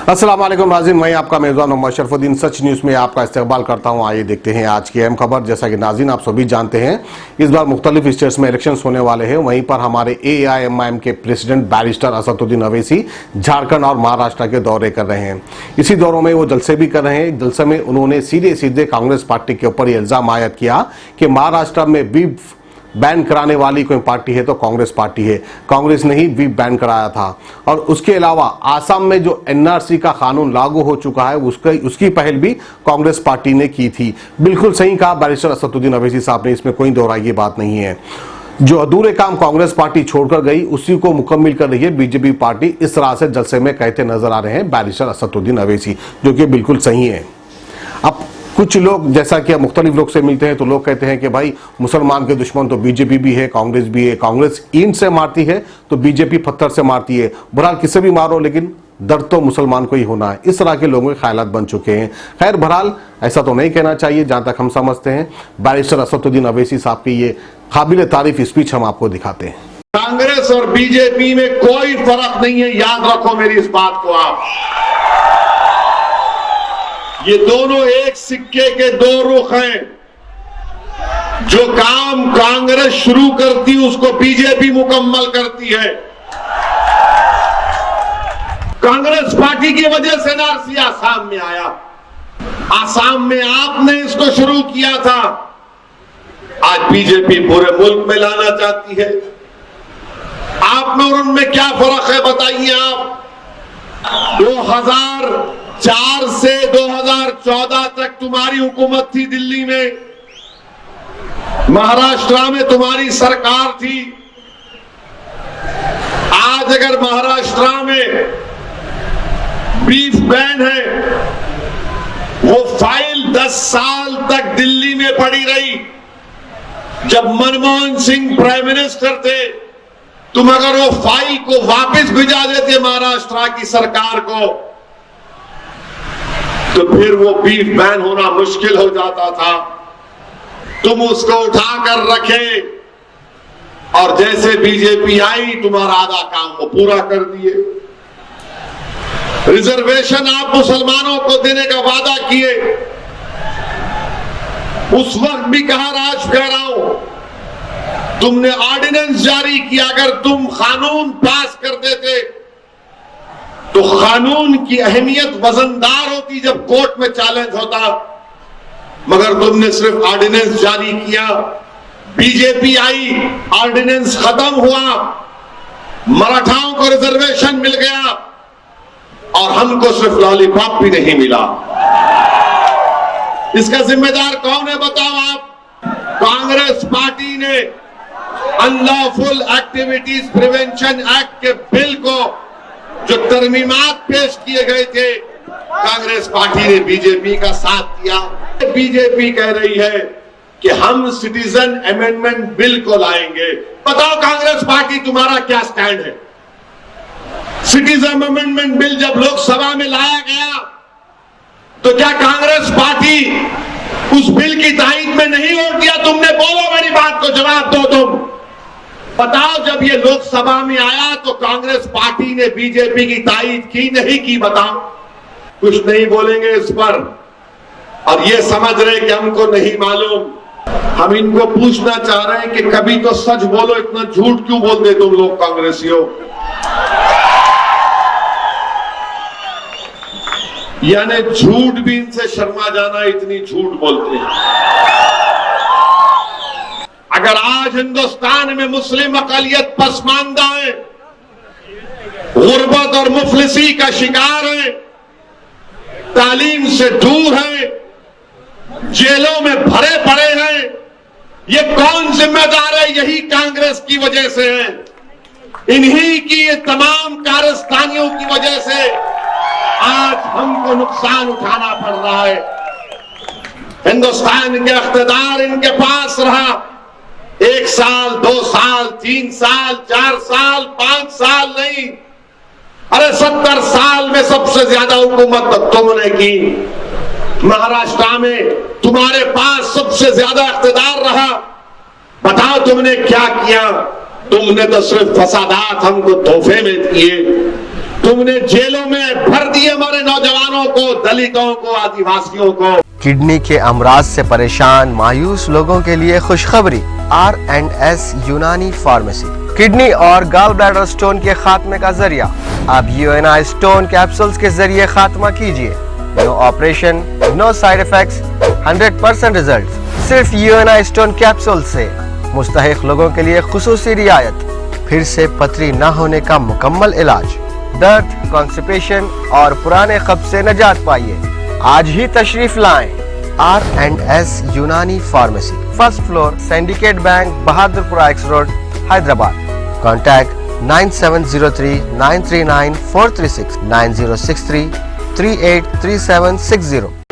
अस्सलाम वालेकुम नाज़रीन, मैं आपका मेज़बान मोहम्मद शरफुद्दीन सच न्यूज़ में आपका इस्तकबाल करता हूं। आइए देखते हैं आज की अहम खबर। जैसा कि नाज़रीन आप सभी जानते हैं, इस बार मुख्तलिफ स्टेट्स में इलेक्शंस होने वाले हैं। वहीं पर हमारे AIMIM के प्रेसिडेंट बैरिस्टर असदुद्दीन अवैसी झारखंड और महाराष्ट्र के दौरे कर रहे हैं। इसी दौरों में वो जलसे भी कर रहे हैं। जलसे में उन्होंने सीधे सीधे कांग्रेस पार्टी के ऊपर इल्ज़ाम आयद किया कि महाराष्ट्र में बीफ बैन कराने वाली कोई पार्टी है तो कांग्रेस पार्टी है। कांग्रेस ने ही बीफ बैन कराया था। और उसके अलावा आसाम में जो NRC का कानून लागू हो चुका है उसकी पहल भी कांग्रेस पार्टी ने की थी। बिल्कुल सही कहा बैरिस्टर असदुद्दीन अवैसी साहब ने, इसमें कोई दोहराई बात नहीं है। जो अधूरे काम कांग्रेस पार्टी छोड़कर गई उसी को मुकम्मल कर रही है बीजेपी पार्टी, इस तरह से जलसे में कहते नजर आ रहे हैं बैरिस्टर असदुद्दीन अवैसी, जो कि बिल्कुल सही है। अब कुछ लोग, जैसा कि मुख्तलिफ लोग से मिलते हैं तो लोग कहते हैं कि भाई मुसलमान के दुश्मन तो बीजेपी भी है, कांग्रेस भी है। कांग्रेस ईंट से मारती है तो बीजेपी पत्थर से मारती है। बहरहाल किसे भी मारो लेकिन दर्द तो मुसलमान को ही होना है। इस तरह के लोगों के ख्यालात बन चुके हैं। खैर बहरहाल ऐसा तो नहीं कहना चाहिए जहां तक हम समझते हैं। बैरिस्टर असदुद्दीन अवैसी साहब की ये काबिल तारीफ स्पीच हम आपको दिखाते हैं। कांग्रेस और बीजेपी में कोई फर्क नहीं है, याद रखो मेरी इस बात को आप। ये दोनों एक सिक्के के दो रुख हैं। जो काम कांग्रेस शुरू करती उसको बीजेपी मुकम्मल करती है। कांग्रेस पार्टी की वजह से NRC आसाम में आया। आसाम में आपने इसको शुरू किया था, आज बीजेपी पूरे मुल्क में लाना चाहती है। आप में और उनमें क्या फर्क है बताइए आप। 2004 से 2014 तक तुम्हारी हुकूमत थी दिल्ली में, महाराष्ट्र में तुम्हारी सरकार थी। आज अगर महाराष्ट्र में बीफ बैन है, वो फाइल 10 साल तक दिल्ली में पड़ी रही। जब मनमोहन सिंह प्राइम मिनिस्टर थे, तुम अगर वो फाइल को वापस भिजा देते महाराष्ट्र की सरकार को तो फिर वो बीफ बैन होना मुश्किल हो जाता था। तुम उसको उठाकर रखे और जैसे बीजेपी आई तुम्हारा आधा काम वो पूरा कर दिए। रिजर्वेशन आप मुसलमानों को देने का वादा किए, उस वक्त भी कहा, आज कह रहा हूं, तुमने ऑर्डिनेंस जारी किया। अगर तुम कानून पास कर देते तो कानून की अहमियत वजनदार होती जब कोर्ट में चैलेंज होता, मगर तुमने सिर्फ ऑर्डिनेंस जारी किया। बीजेपी आई, ऑर्डिनेंस खत्म हुआ, मराठाओं को रिजर्वेशन मिल गया और हमको सिर्फ लॉलीपॉप भी नहीं मिला। इसका जिम्मेदार कौन है बताओ आप। कांग्रेस पार्टी ने अनलॉफुल एक्टिविटीज प्रिवेंशन एक्ट के बिल को जो तरमीमात पेश किए गए थे, कांग्रेस पार्टी ने बीजेपी का साथ दिया। बीजेपी कह रही है कि हम सिटीजन अमेंडमेंट बिल को लाएंगे। बताओ कांग्रेस पार्टी तुम्हारा क्या स्टैंड है। सिटीजन अमेंडमेंट बिल जब लोकसभा में लाया गया तो क्या कांग्रेस पार्टी उस बिल की ताईद में नहीं वोट दिया? तुमने बोलो, मेरी बात को जवाब दो तुम। बताओ जब ये लोकसभा में आया तो कांग्रेस पार्टी ने बीजेपी की ताईद की नहीं की? बताओ। कुछ नहीं बोलेंगे इस पर और ये समझ रहे कि हमको नहीं मालूम। हम इनको पूछना चाह रहे हैं कि कभी तो सच बोलो, इतना झूठ क्यों बोलते तुम लोग कांग्रेसियों? यानी झूठ भी इनसे शर्मा जाना, इतनी झूठ बोलते हैं। अगर आज हिंदुस्तान में मुस्लिम अकलियत पसमानदा है, गुर्बत और मुफलिसी का शिकार है, तालीम से दूर है, जेलों में भरे पड़े हैं, ये कौन जिम्मेदार है? यही कांग्रेस की वजह से है। इन्हीं की ये तमाम कारस्तानियों की वजह से आज हमको नुकसान उठाना पड़ रहा है। हिंदुस्तान के इख्तिदार इनके पास रहा 1 साल, 2 साल, 3 साल, 4 साल, 5 साल नहीं, अरे 70 साल में सबसे ज्यादा हुकूमत तो तुमने की। महाराष्ट्र में तुम्हारे पास सबसे ज्यादा इख्तिदार रहा। बताओ तुमने क्या किया? तुमने तो सिर्फ फसादात हमको तोहफे में दिए। तुमने जेलों में भर दिए हमारे दलितों को, आदिवासियों को। किडनी के अमराज से परेशान मायूस लोगों के लिए खुशखबरी, R&S यूनानी फार्मेसी किडनी और गॉल ब्लैडर स्टोन के खात्मे का जरिया। अब UNI स्टोन कैप्सूल्स के जरिए खात्मा कीजिए। No operation, no side effects, 100% result. सिर्फ UNI स्टोन कैप्सूल से मुस्तहिक लोगों के लिए खुसूसी रियायत। फिर से पथरी न होने का मुकम्मल इलाज। दर्द, कॉन्स्टिपेशन और पुराने कब्ज से निजात पाइए। आज ही तशरीफ लाएं। R&S यूनानी pharmacy, first floor, syndicate bank, Bahadurpura x road, Hyderabad. Contact 9703 939 436 9063 383760।